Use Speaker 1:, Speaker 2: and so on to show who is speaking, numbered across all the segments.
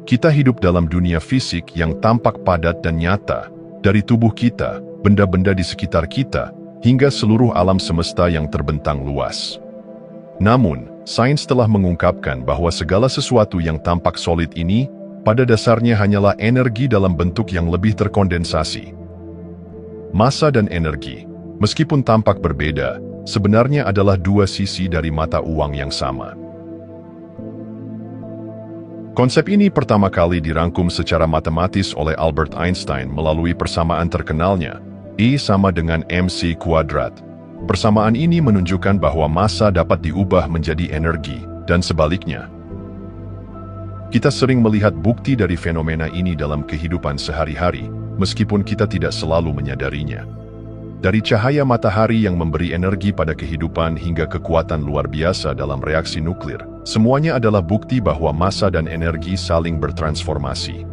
Speaker 1: Kita hidup dalam dunia fisik yang tampak padat dan nyata, dari tubuh kita, benda-benda di sekitar kita, hingga seluruh alam semesta yang terbentang luas. Namun, sains telah mengungkapkan bahwa segala sesuatu yang tampak solid ini, pada dasarnya hanyalah energi dalam bentuk yang lebih terkondensasi. Massa dan energi, meskipun tampak berbeda, sebenarnya adalah dua sisi dari mata uang yang sama. Konsep ini pertama kali dirangkum secara matematis oleh Albert Einstein melalui persamaan terkenalnya, E sama dengan mc². Persamaan ini menunjukkan bahwa massa dapat diubah menjadi energi, dan sebaliknya. Kita sering melihat bukti dari fenomena ini dalam kehidupan sehari-hari, meskipun kita tidak selalu menyadarinya. Dari cahaya matahari yang memberi energi pada kehidupan hingga kekuatan luar biasa dalam reaksi nuklir, semuanya adalah bukti bahwa massa dan energi saling bertransformasi.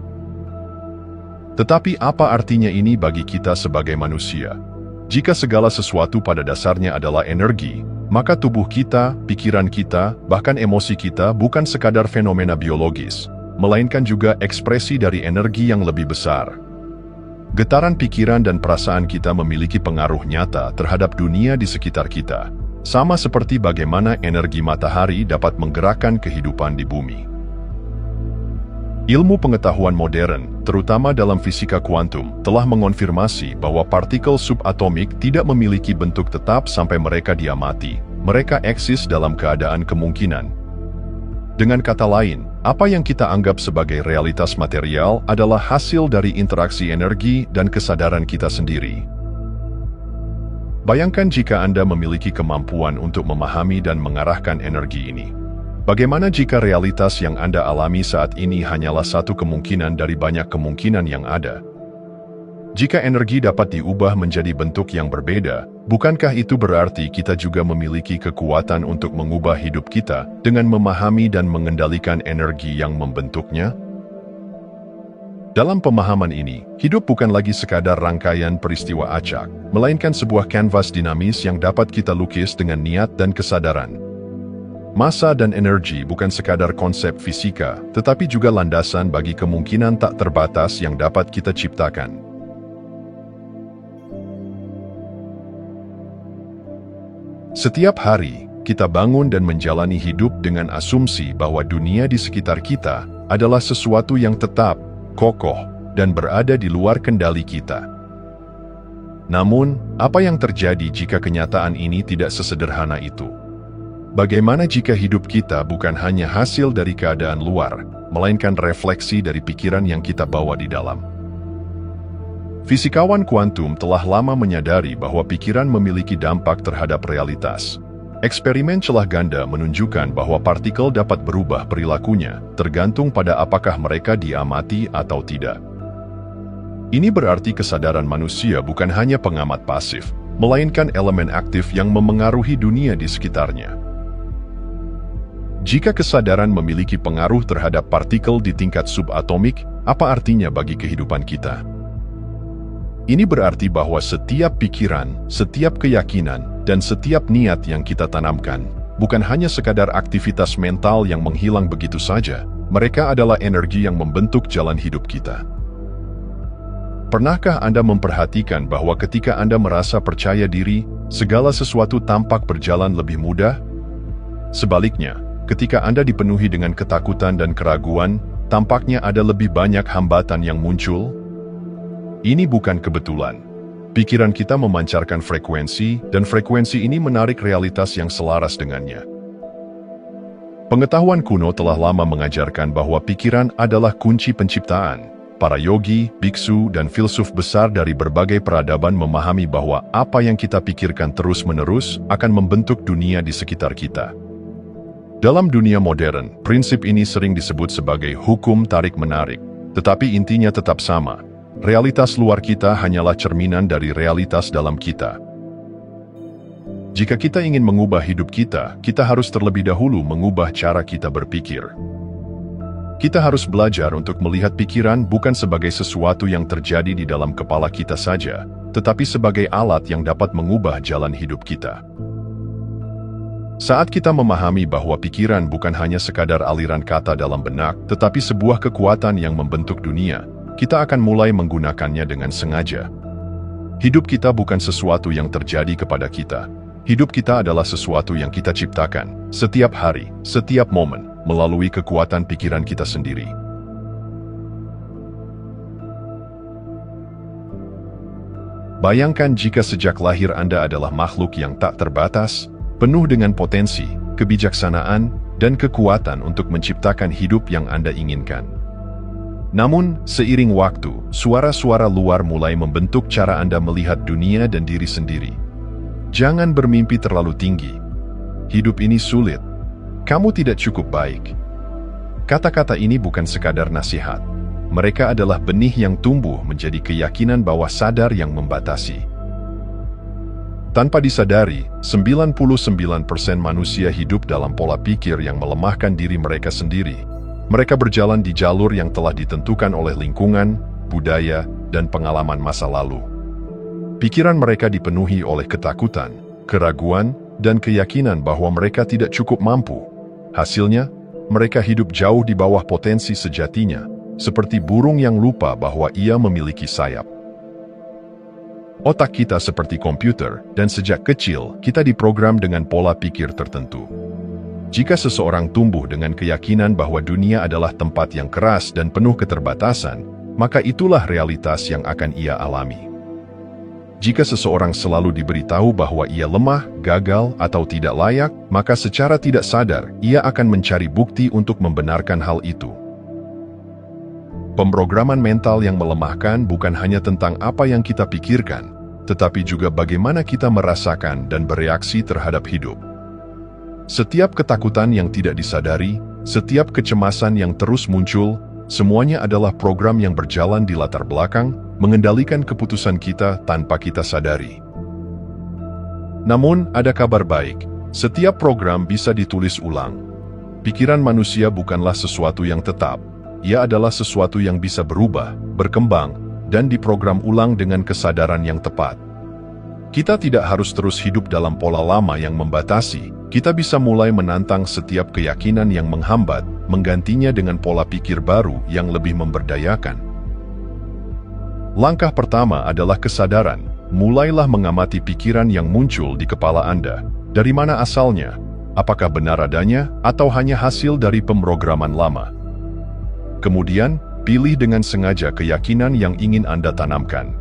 Speaker 1: Tetapi apa artinya ini bagi kita sebagai manusia? Jika segala sesuatu pada dasarnya adalah energi, maka tubuh kita, pikiran kita, bahkan emosi kita bukan sekadar fenomena biologis, melainkan juga ekspresi dari energi yang lebih besar. Getaran pikiran dan perasaan kita memiliki pengaruh nyata terhadap dunia di sekitar kita, sama seperti bagaimana energi matahari dapat menggerakkan kehidupan di bumi. Ilmu pengetahuan modern, terutama dalam fisika kuantum, telah mengonfirmasi bahwa partikel subatomik tidak memiliki bentuk tetap sampai mereka diamati. Mereka eksis dalam keadaan kemungkinan. Dengan kata lain, apa yang kita anggap sebagai realitas material adalah hasil dari interaksi energi dan kesadaran kita sendiri. Bayangkan jika Anda memiliki kemampuan untuk memahami dan mengarahkan energi ini. Bagaimana jika realitas yang Anda alami saat ini hanyalah satu kemungkinan dari banyak kemungkinan yang ada? Jika energi dapat diubah menjadi bentuk yang berbeda, bukankah itu berarti kita juga memiliki kekuatan untuk mengubah hidup kita dengan memahami dan mengendalikan energi yang membentuknya? Dalam pemahaman ini, hidup bukan lagi sekadar rangkaian peristiwa acak, melainkan sebuah kanvas dinamis yang dapat kita lukis dengan niat dan kesadaran. Massa dan energi bukan sekadar konsep fisika, tetapi juga landasan bagi kemungkinan tak terbatas yang dapat kita ciptakan. Setiap hari, kita bangun dan menjalani hidup dengan asumsi bahwa dunia di sekitar kita adalah sesuatu yang tetap, kokoh, dan berada di luar kendali kita. Namun, apa yang terjadi jika kenyataan ini tidak sesederhana itu? Bagaimana jika hidup kita bukan hanya hasil dari keadaan luar, melainkan refleksi dari pikiran yang kita bawa di dalam? Fisikawan kuantum telah lama menyadari bahwa pikiran memiliki dampak terhadap realitas. Eksperimen celah ganda menunjukkan bahwa partikel dapat berubah perilakunya, tergantung pada apakah mereka diamati atau tidak. Ini berarti kesadaran manusia bukan hanya pengamat pasif, melainkan elemen aktif yang memengaruhi dunia di sekitarnya. Jika kesadaran memiliki pengaruh terhadap partikel di tingkat subatomik, apa artinya bagi kehidupan kita? Ini berarti bahwa setiap pikiran, setiap keyakinan, dan setiap niat yang kita tanamkan, bukan hanya sekadar aktivitas mental yang menghilang begitu saja, mereka adalah energi yang membentuk jalan hidup kita. Pernahkah Anda memperhatikan bahwa ketika Anda merasa percaya diri, segala sesuatu tampak berjalan lebih mudah? Sebaliknya, ketika Anda dipenuhi dengan ketakutan dan keraguan, tampaknya ada lebih banyak hambatan yang muncul. Ini bukan kebetulan. Pikiran kita memancarkan frekuensi, dan frekuensi ini menarik realitas yang selaras dengannya. Pengetahuan kuno telah lama mengajarkan bahwa pikiran adalah kunci penciptaan. Para yogi, biksu, dan filsuf besar dari berbagai peradaban memahami bahwa apa yang kita pikirkan terus-menerus akan membentuk dunia di sekitar kita. Dalam dunia modern, prinsip ini sering disebut sebagai hukum tarik-menarik, tetapi intinya tetap sama. Realitas luar kita hanyalah cerminan dari realitas dalam kita. Jika kita ingin mengubah hidup kita, kita harus terlebih dahulu mengubah cara kita berpikir. Kita harus belajar untuk melihat pikiran bukan sebagai sesuatu yang terjadi di dalam kepala kita saja, tetapi sebagai alat yang dapat mengubah jalan hidup kita. Saat kita memahami bahwa pikiran bukan hanya sekadar aliran kata dalam benak, tetapi sebuah kekuatan yang membentuk dunia, kita akan mulai menggunakannya dengan sengaja. Hidup kita bukan sesuatu yang terjadi kepada kita. Hidup kita adalah sesuatu yang kita ciptakan, setiap hari, setiap momen, melalui kekuatan pikiran kita sendiri. Bayangkan jika sejak lahir Anda adalah makhluk yang tak terbatas, penuh dengan potensi, kebijaksanaan, dan kekuatan untuk menciptakan hidup yang Anda inginkan. Namun, seiring waktu, suara-suara luar mulai membentuk cara Anda melihat dunia dan diri sendiri. Jangan bermimpi terlalu tinggi. Hidup ini sulit. Kamu tidak cukup baik. Kata-kata ini bukan sekadar nasihat. Mereka adalah benih yang tumbuh menjadi keyakinan bawah sadar yang membatasi. Tanpa disadari, 99% manusia hidup dalam pola pikir yang melemahkan diri mereka sendiri. Mereka berjalan di jalur yang telah ditentukan oleh lingkungan, budaya, dan pengalaman masa lalu. Pikiran mereka dipenuhi oleh ketakutan, keraguan, dan keyakinan bahwa mereka tidak cukup mampu. Hasilnya, mereka hidup jauh di bawah potensi sejatinya, seperti burung yang lupa bahwa ia memiliki sayap. Otak kita seperti komputer, dan sejak kecil kita diprogram dengan pola pikir tertentu. Jika seseorang tumbuh dengan keyakinan bahwa dunia adalah tempat yang keras dan penuh keterbatasan, maka itulah realitas yang akan ia alami. Jika seseorang selalu diberitahu bahwa ia lemah, gagal, atau tidak layak, maka secara tidak sadar ia akan mencari bukti untuk membenarkan hal itu. Pemrograman mental yang melemahkan bukan hanya tentang apa yang kita pikirkan, tetapi juga bagaimana kita merasakan dan bereaksi terhadap hidup. Setiap ketakutan yang tidak disadari, setiap kecemasan yang terus muncul, semuanya adalah program yang berjalan di latar belakang, mengendalikan keputusan kita tanpa kita sadari. Namun, ada kabar baik. Setiap program bisa ditulis ulang. Pikiran manusia bukanlah sesuatu yang tetap. Ia adalah sesuatu yang bisa berubah, berkembang, dan diprogram ulang dengan kesadaran yang tepat. Kita tidak harus terus hidup dalam pola lama yang membatasi. Kita bisa mulai menantang setiap keyakinan yang menghambat, menggantinya dengan pola pikir baru yang lebih memberdayakan. Langkah pertama adalah kesadaran. Mulailah mengamati pikiran yang muncul di kepala Anda. Dari mana asalnya? Apakah benar adanya, atau hanya hasil dari pemrograman lama? Kemudian, pilih dengan sengaja keyakinan yang ingin Anda tanamkan.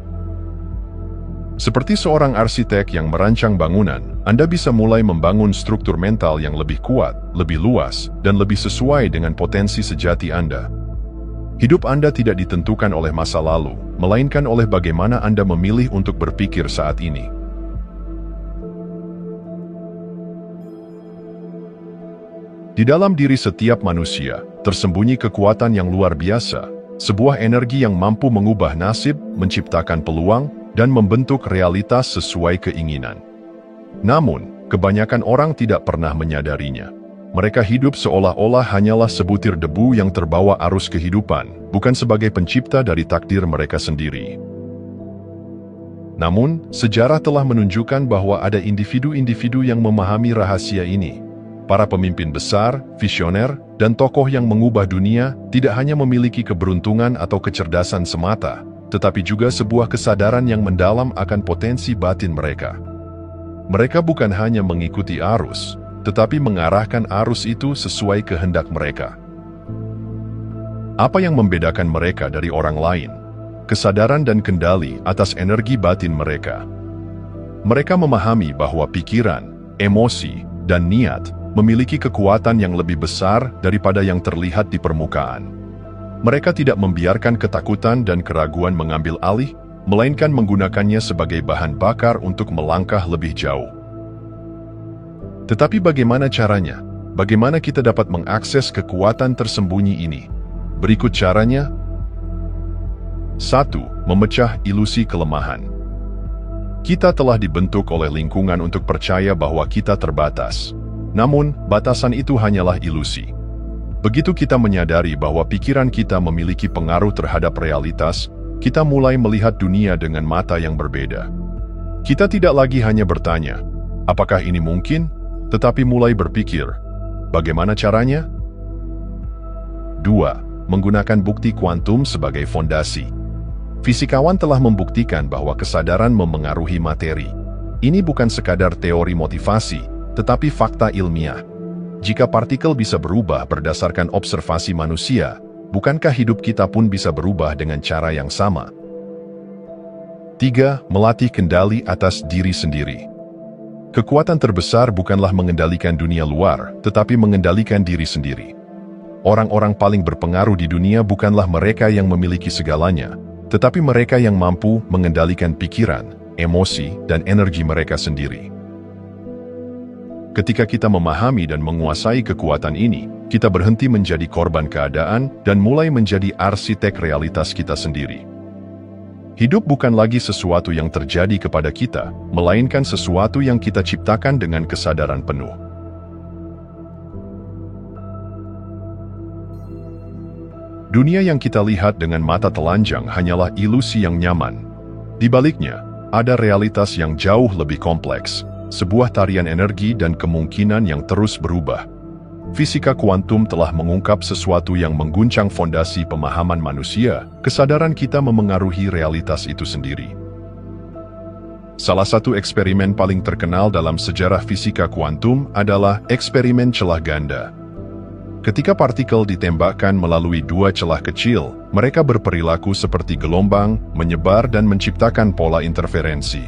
Speaker 1: Seperti seorang arsitek yang merancang bangunan, Anda bisa mulai membangun struktur mental yang lebih kuat, lebih luas, dan lebih sesuai dengan potensi sejati Anda. Hidup Anda tidak ditentukan oleh masa lalu, melainkan oleh bagaimana Anda memilih untuk berpikir saat ini. Di dalam diri setiap manusia, tersembunyi kekuatan yang luar biasa, sebuah energi yang mampu mengubah nasib, menciptakan peluang, dan membentuk realitas sesuai keinginan. Namun, kebanyakan orang tidak pernah menyadarinya. Mereka hidup seolah-olah hanyalah sebutir debu yang terbawa arus kehidupan, bukan sebagai pencipta dari takdir mereka sendiri. Namun, sejarah telah menunjukkan bahwa ada individu-individu yang memahami rahasia ini. Para pemimpin besar, visioner, dan tokoh yang mengubah dunia tidak hanya memiliki keberuntungan atau kecerdasan semata, tetapi juga sebuah kesadaran yang mendalam akan potensi batin mereka. Mereka bukan hanya mengikuti arus, tetapi mengarahkan arus itu sesuai kehendak mereka. Apa yang membedakan mereka dari orang lain? Kesadaran dan kendali atas energi batin mereka. Mereka memahami bahwa pikiran, emosi, dan niat memiliki kekuatan yang lebih besar daripada yang terlihat di permukaan. Mereka tidak membiarkan ketakutan dan keraguan mengambil alih, melainkan menggunakannya sebagai bahan bakar untuk melangkah lebih jauh. Tetapi bagaimana caranya? Bagaimana kita dapat mengakses kekuatan tersembunyi ini? Berikut caranya. 1. Memecah ilusi kelemahan. Kita telah dibentuk oleh lingkungan untuk percaya bahwa kita terbatas. Namun, batasan itu hanyalah ilusi. Begitu kita menyadari bahwa pikiran kita memiliki pengaruh terhadap realitas, kita mulai melihat dunia dengan mata yang berbeda. Kita tidak lagi hanya bertanya, apakah ini mungkin? tetapi mulai berpikir, bagaimana caranya? 2. Menggunakan bukti kuantum sebagai fondasi. Fisikawan telah membuktikan bahwa kesadaran memengaruhi materi. Ini bukan sekadar teori motivasi, tetapi fakta ilmiah. Jika partikel bisa berubah berdasarkan observasi manusia, bukankah hidup kita pun bisa berubah dengan cara yang sama? 3. Melatih kendali atas diri sendiri. Kekuatan terbesar bukanlah mengendalikan dunia luar, tetapi mengendalikan diri sendiri. Orang-orang paling berpengaruh di dunia bukanlah mereka yang memiliki segalanya, tetapi mereka yang mampu mengendalikan pikiran, emosi, dan energi mereka sendiri. Ketika kita memahami dan menguasai kekuatan ini, kita berhenti menjadi korban keadaan dan mulai menjadi arsitek realitas kita sendiri. Hidup bukan lagi sesuatu yang terjadi kepada kita, melainkan sesuatu yang kita ciptakan dengan kesadaran penuh. Dunia yang kita lihat dengan mata telanjang hanyalah ilusi yang nyaman. Di baliknya, ada realitas yang jauh lebih kompleks, sebuah tarian energi dan kemungkinan yang terus berubah. Fisika kuantum telah mengungkap sesuatu yang mengguncang fondasi pemahaman manusia, kesadaran kita memengaruhi realitas itu sendiri. Salah satu eksperimen paling terkenal dalam sejarah fisika kuantum adalah eksperimen celah ganda. Ketika partikel ditembakkan melalui dua celah kecil, mereka berperilaku seperti gelombang, menyebar dan menciptakan pola interferensi.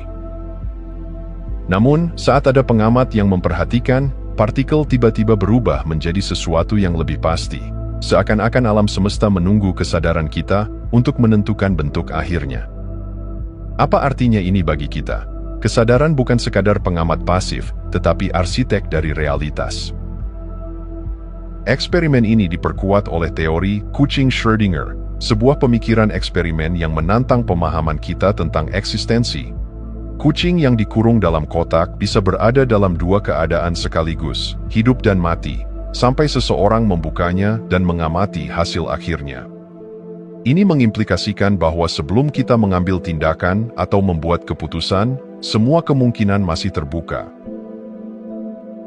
Speaker 1: Namun, saat ada pengamat yang memperhatikan, partikel tiba-tiba berubah menjadi sesuatu yang lebih pasti, seakan-akan alam semesta menunggu kesadaran kita untuk menentukan bentuk akhirnya. Apa artinya ini bagi kita? Kesadaran bukan sekadar pengamat pasif, tetapi arsitek dari realitas. Eksperimen ini diperkuat oleh teori Cushing-Schrödinger, sebuah pemikiran eksperimen yang menantang pemahaman kita tentang eksistensi. Kucing yang dikurung dalam kotak bisa berada dalam dua keadaan sekaligus, hidup dan mati, sampai seseorang membukanya dan mengamati hasil akhirnya. Ini mengimplikasikan bahwa sebelum kita mengambil tindakan atau membuat keputusan, semua kemungkinan masih terbuka.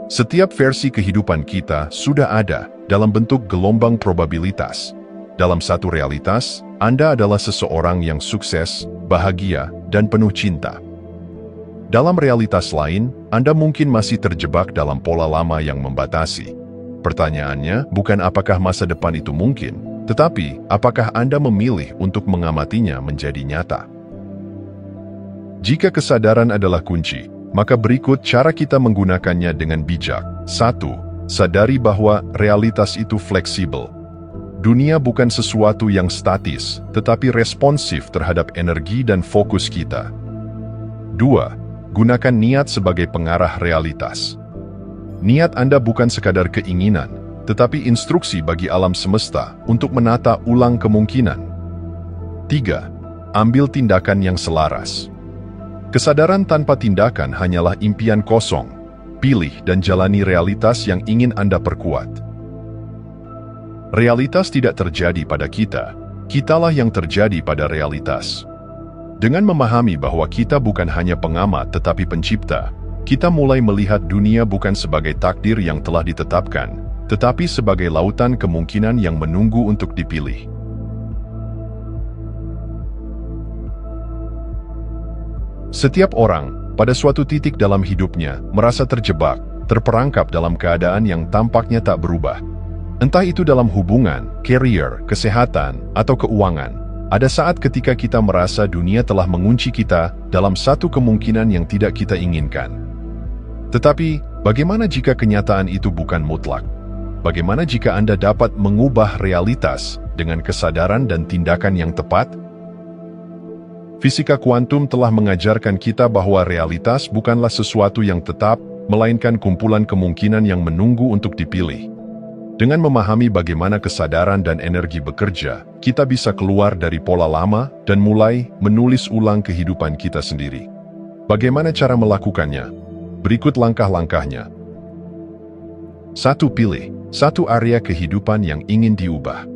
Speaker 1: Setiap versi kehidupan kita sudah ada dalam bentuk gelombang probabilitas. Dalam satu realitas, Anda adalah seseorang yang sukses, bahagia, dan penuh cinta. Dalam realitas lain, Anda mungkin masih terjebak dalam pola lama yang membatasi. Pertanyaannya bukan apakah masa depan itu mungkin, tetapi apakah Anda memilih untuk mengamatinya menjadi nyata. Jika kesadaran adalah kunci, maka berikut cara kita menggunakannya dengan bijak. 1. Sadari bahwa realitas itu fleksibel. Dunia bukan sesuatu yang statis, tetapi responsif terhadap energi dan fokus kita. 2. Gunakan niat sebagai pengarah realitas. Niat Anda bukan sekadar keinginan, tetapi instruksi bagi alam semesta untuk menata ulang kemungkinan. 3. Ambil tindakan yang selaras. Kesadaran tanpa tindakan hanyalah impian kosong. Pilih dan jalani realitas yang ingin Anda perkuat. Realitas tidak terjadi pada kita, kitalah yang terjadi pada realitas. Dengan memahami bahwa kita bukan hanya pengamat tetapi pencipta, kita mulai melihat dunia bukan sebagai takdir yang telah ditetapkan, tetapi sebagai lautan kemungkinan yang menunggu untuk dipilih. Setiap orang, pada suatu titik dalam hidupnya, merasa terjebak, terperangkap dalam keadaan yang tampaknya tak berubah. Entah itu dalam hubungan, career, kesehatan, atau keuangan. Ada saat ketika kita merasa dunia telah mengunci kita dalam satu kemungkinan yang tidak kita inginkan. Tetapi, bagaimana jika kenyataan itu bukan mutlak? Bagaimana jika Anda dapat mengubah realitas dengan kesadaran dan tindakan yang tepat? Fisika kuantum telah mengajarkan kita bahwa realitas bukanlah sesuatu yang tetap, melainkan kumpulan kemungkinan yang menunggu untuk dipilih. Dengan memahami bagaimana kesadaran dan energi bekerja, kita bisa keluar dari pola lama dan mulai menulis ulang kehidupan kita sendiri. Bagaimana cara melakukannya? Berikut langkah-langkahnya. 1. Pilih satu area kehidupan yang ingin diubah.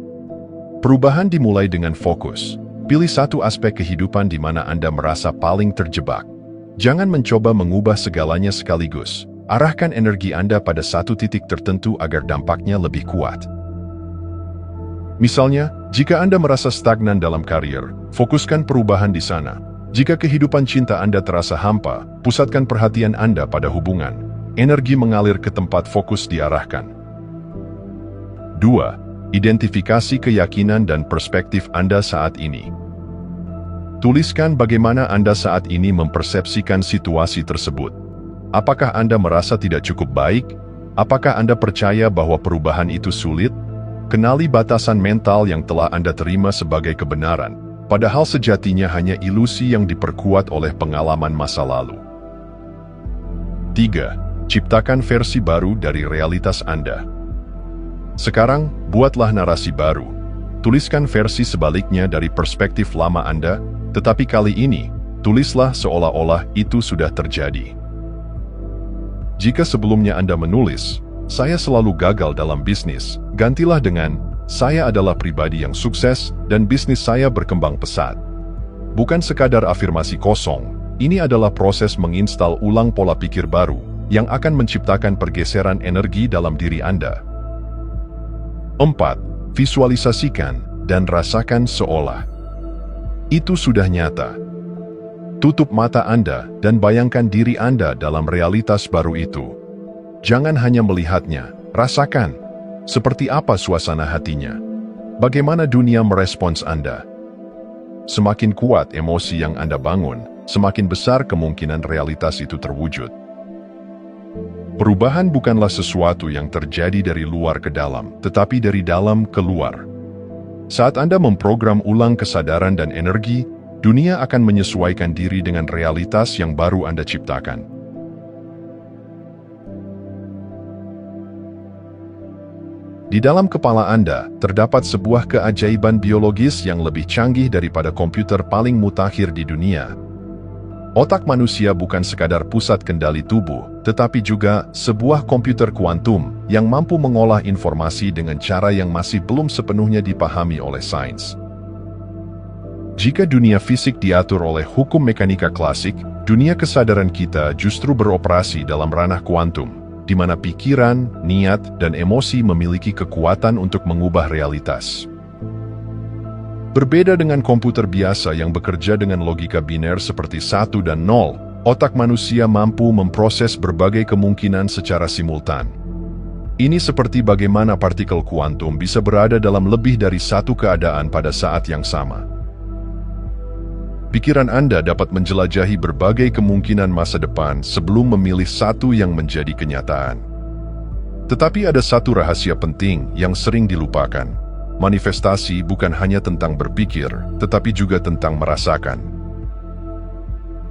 Speaker 1: Perubahan dimulai dengan fokus. Pilih satu aspek kehidupan di mana Anda merasa paling terjebak. Jangan mencoba mengubah segalanya sekaligus. arahkan energi Anda pada satu titik tertentu agar dampaknya lebih kuat. Misalnya, jika Anda merasa stagnan dalam karir, fokuskan perubahan di sana. Jika kehidupan cinta Anda terasa hampa, pusatkan perhatian Anda pada hubungan. Energi mengalir ke tempat fokus diarahkan. 2. Identifikasi keyakinan dan perspektif Anda saat ini. Tuliskan bagaimana Anda saat ini mempersepsikan situasi tersebut. Apakah Anda merasa tidak cukup baik? Apakah Anda percaya bahwa perubahan itu sulit? Kenali batasan mental yang telah Anda terima sebagai kebenaran, padahal sejatinya hanya ilusi yang diperkuat oleh pengalaman masa lalu. 3. Ciptakan versi baru dari realitas Anda. Sekarang, buatlah narasi baru. Tuliskan versi sebaliknya dari perspektif lama Anda, tetapi kali ini, tulislah seolah-olah itu sudah terjadi. Jika sebelumnya Anda menulis, "Saya selalu gagal dalam bisnis," gantilah dengan, "Saya adalah pribadi yang sukses dan bisnis saya berkembang pesat." Bukan sekadar afirmasi kosong, ini adalah proses menginstal ulang pola pikir baru yang akan menciptakan pergeseran energi dalam diri Anda. 4. Visualisasikan dan rasakan seolah itu sudah nyata. Tutup mata Anda dan bayangkan diri Anda dalam realitas baru itu. Jangan hanya melihatnya, rasakan. Seperti apa suasana hatinya? Bagaimana dunia merespons Anda? Semakin kuat emosi yang Anda bangun, semakin besar kemungkinan realitas itu terwujud. Perubahan bukanlah sesuatu yang terjadi dari luar ke dalam, tetapi dari dalam ke luar. Saat Anda memprogram ulang kesadaran dan energi, dunia akan menyesuaikan diri dengan realitas yang baru Anda ciptakan. Di dalam kepala Anda, terdapat sebuah keajaiban biologis yang lebih canggih daripada komputer paling mutakhir di dunia. Otak manusia bukan sekadar pusat kendali tubuh, tetapi juga sebuah komputer kuantum yang mampu mengolah informasi dengan cara yang masih belum sepenuhnya dipahami oleh sains. Jika dunia fisik diatur oleh hukum mekanika klasik, dunia kesadaran kita justru beroperasi dalam ranah kuantum, di mana pikiran, niat, dan emosi memiliki kekuatan untuk mengubah realitas. Berbeda dengan komputer biasa yang bekerja dengan logika biner seperti 1 dan 0, otak manusia mampu memproses berbagai kemungkinan secara simultan. Ini seperti bagaimana partikel kuantum bisa berada dalam lebih dari satu keadaan pada saat yang sama. Pikiran Anda dapat menjelajahi berbagai kemungkinan masa depan sebelum memilih satu yang menjadi kenyataan. Tetapi ada satu rahasia penting yang sering dilupakan. Manifestasi bukan hanya tentang berpikir, tetapi juga tentang merasakan.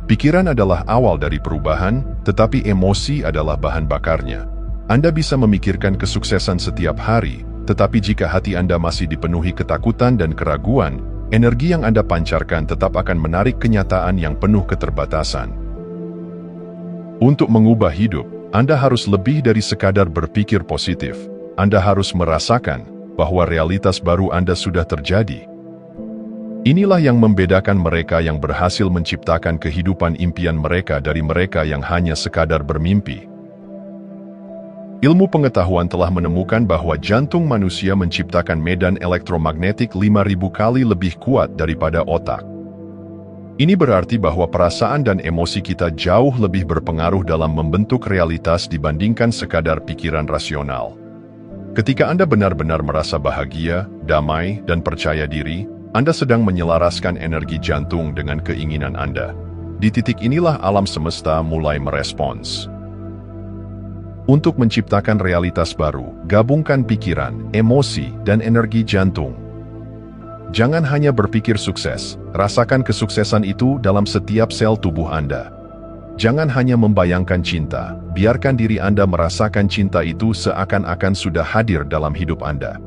Speaker 1: Pikiran adalah awal dari perubahan, tetapi emosi adalah bahan bakarnya. Anda bisa memikirkan kesuksesan setiap hari, tetapi jika hati Anda masih dipenuhi ketakutan dan keraguan, energi yang Anda pancarkan tetap akan menarik kenyataan yang penuh keterbatasan. Untuk mengubah hidup, Anda harus lebih dari sekadar berpikir positif. Anda harus merasakan bahwa realitas baru Anda sudah terjadi. Inilah yang membedakan mereka yang berhasil menciptakan kehidupan impian mereka dari mereka yang hanya sekadar bermimpi. Ilmu pengetahuan telah menemukan bahwa jantung manusia menciptakan medan elektromagnetik 5.000 kali lebih kuat daripada otak. Ini berarti bahwa perasaan dan emosi kita jauh lebih berpengaruh dalam membentuk realitas dibandingkan sekadar pikiran rasional. Ketika Anda benar-benar merasa bahagia, damai, dan percaya diri, Anda sedang menyelaraskan energi jantung dengan keinginan Anda. Di titik inilah alam semesta mulai merespons. Untuk menciptakan realitas baru, gabungkan pikiran, emosi, dan energi jantung. Jangan hanya berpikir sukses, rasakan kesuksesan itu dalam setiap sel tubuh Anda. Jangan hanya membayangkan cinta, biarkan diri Anda merasakan cinta itu seakan-akan sudah hadir dalam hidup Anda.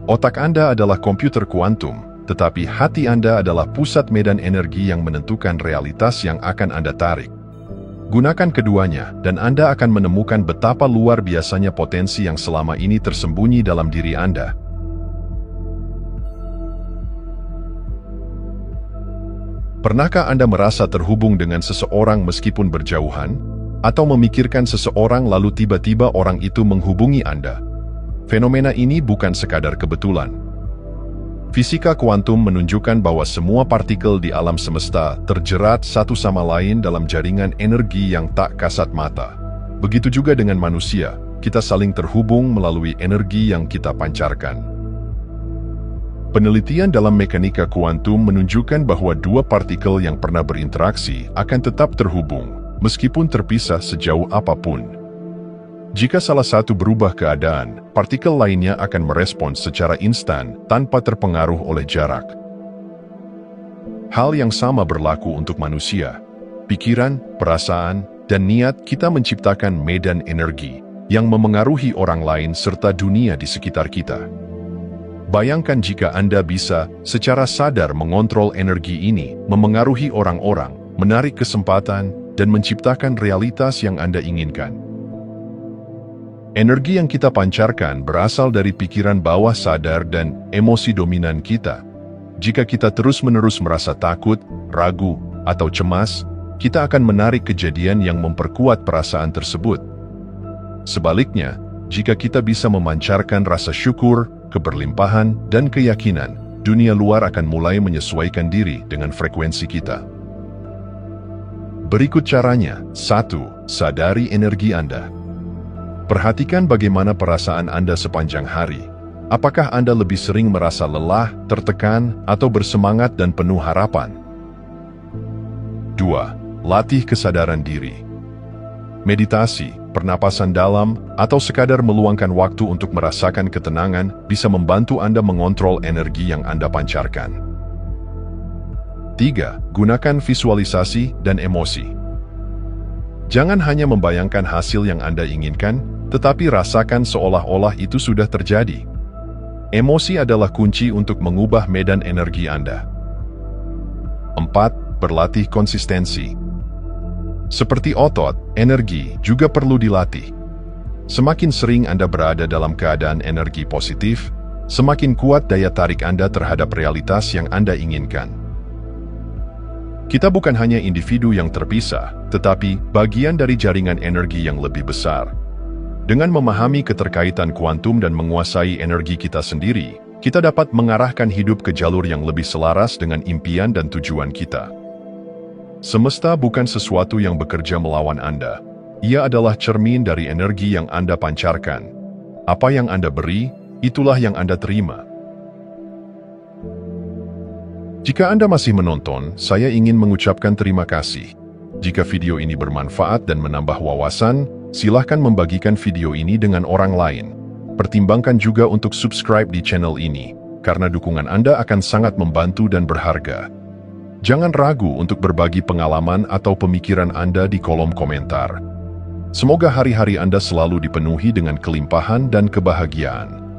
Speaker 1: Otak Anda adalah komputer kuantum, tetapi hati Anda adalah pusat medan energi yang menentukan realitas yang akan Anda tarik. Gunakan keduanya, dan Anda akan menemukan betapa luar biasanya potensi yang selama ini tersembunyi dalam diri Anda. Pernahkah Anda merasa terhubung dengan seseorang meskipun berjauhan? atau memikirkan seseorang lalu tiba-tiba orang itu menghubungi Anda. Fenomena ini bukan sekadar kebetulan. Fisika kuantum menunjukkan bahwa semua partikel di alam semesta terjerat satu sama lain dalam jaringan energi yang tak kasat mata. Begitu juga dengan manusia, kita saling terhubung melalui energi yang kita pancarkan. Penelitian dalam mekanika kuantum menunjukkan bahwa dua partikel yang pernah berinteraksi akan tetap terhubung, meskipun terpisah sejauh apapun. Jika salah satu berubah keadaan, partikel lainnya akan merespons secara instan tanpa terpengaruh oleh jarak. Hal yang sama berlaku untuk manusia. Pikiran, perasaan, dan niat kita menciptakan medan energi yang memengaruhi orang lain serta dunia di sekitar kita. Bayangkan jika Anda bisa secara sadar mengontrol energi ini, memengaruhi orang-orang, menarik kesempatan, dan menciptakan realitas yang Anda inginkan. Energi yang kita pancarkan berasal dari pikiran bawah sadar dan emosi dominan kita. Jika kita terus-menerus merasa takut, ragu, atau cemas, kita akan menarik kejadian yang memperkuat perasaan tersebut. Sebaliknya, jika kita bisa memancarkan rasa syukur, keberlimpahan, dan keyakinan, dunia luar akan mulai menyesuaikan diri dengan frekuensi kita. Berikut caranya. 1. Sadari energi Anda. Perhatikan bagaimana perasaan Anda sepanjang hari. Apakah Anda lebih sering merasa lelah, tertekan, atau bersemangat dan penuh harapan? 2. Latih kesadaran diri. Meditasi, pernapasan dalam, atau sekadar meluangkan waktu untuk merasakan ketenangan bisa membantu Anda mengontrol energi yang Anda pancarkan. 3. Gunakan visualisasi dan emosi. Jangan hanya membayangkan hasil yang Anda inginkan, tetapi rasakan seolah-olah itu sudah terjadi. Emosi adalah kunci untuk mengubah medan energi Anda. 4. Berlatih konsistensi. Seperti otot, energi juga perlu dilatih. Semakin sering Anda berada dalam keadaan energi positif, semakin kuat daya tarik Anda terhadap realitas yang Anda inginkan. Kita bukan hanya individu yang terpisah, tetapi bagian dari jaringan energi yang lebih besar. Dengan memahami keterkaitan kuantum dan menguasai energi kita sendiri, kita dapat mengarahkan hidup ke jalur yang lebih selaras dengan impian dan tujuan kita. Semesta bukan sesuatu yang bekerja melawan Anda. Ia adalah cermin dari energi yang Anda pancarkan. Apa yang Anda beri, itulah yang Anda terima. Jika Anda masih menonton, saya ingin mengucapkan terima kasih. Jika video ini bermanfaat dan menambah wawasan, silahkan membagikan video ini dengan orang lain. Pertimbangkan juga untuk subscribe di channel ini, karena dukungan Anda akan sangat membantu dan berharga. Jangan ragu untuk berbagi pengalaman atau pemikiran Anda di kolom komentar. Semoga hari-hari Anda selalu dipenuhi dengan kelimpahan dan kebahagiaan.